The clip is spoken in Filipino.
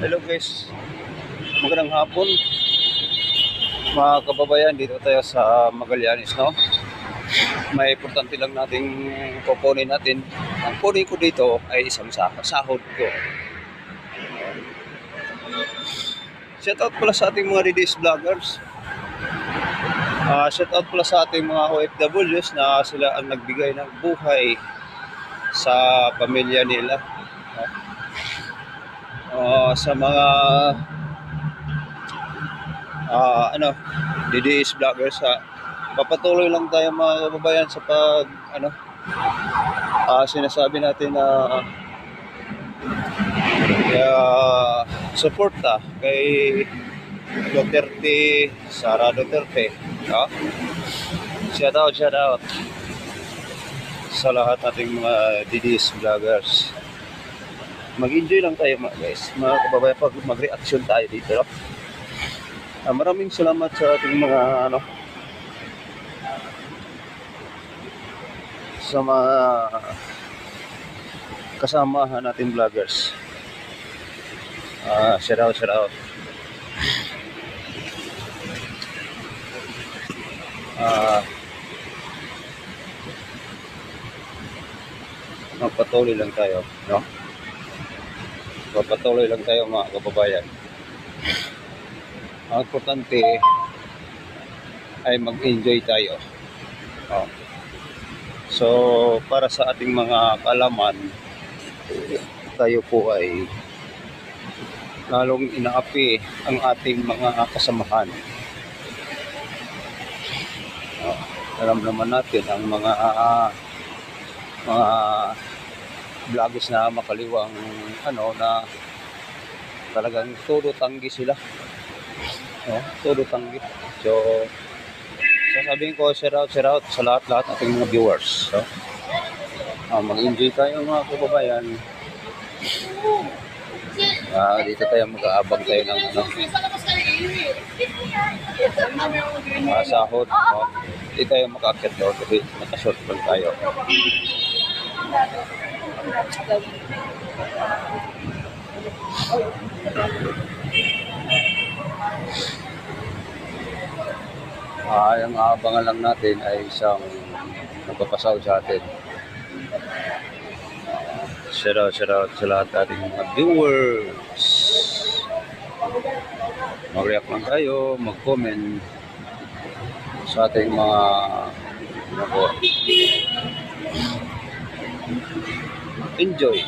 Hello guys, magandang hapon mga kababayan. Dito tayo sa Magallanes, no? May importante lang nating kukunin natin. Ang kunin ko dito ay isang sahod ko. Shoutout pala sa ating mga Redis vloggers. Shoutout pala sa ating mga OFWs na sila ang nagbigay ng buhay sa pamilya nila. Sa mga DDS vloggers, papatuloy lang tayo mga kababayan sa pag sinasabi natin na suporta kay Duterte, Sara Duterte, no? Shout out sa lahat nating mga DDS vloggers. Mag-enjoy lang tayo mga guys, mga kababayan, pag mag-reaction tayo dito, no? Maraming salamat sa ating mga sa mga kasamahan natin vloggers. Shout out. Magpatuloy lang tayo, no? Magpatuloy lang tayo mga kababayan. Ang importante ay mag-enjoy tayo. So, para sa ating mga kaalaman, tayo po ay lalong inaapi ang ating mga kasamahan. Alam naman natin ang mga vloggers na makaliwang na talagang todo tanggi sila. Todo tanggi. So, sasabihin ko, shout out sa lahat ating mga viewers. So, mag-enjoy tayo mga kababayan. Dito tayo mag-aabang tayo ng sahod. Dito tayo makakit doon kasi nakashort lang tayo. Ang aabangan lang natin ay isang nagpapasaw sa atin. Shout out sa lahat ating mga viewers. Mag-react lang tayo, mag-comment sa ating mga enjoy.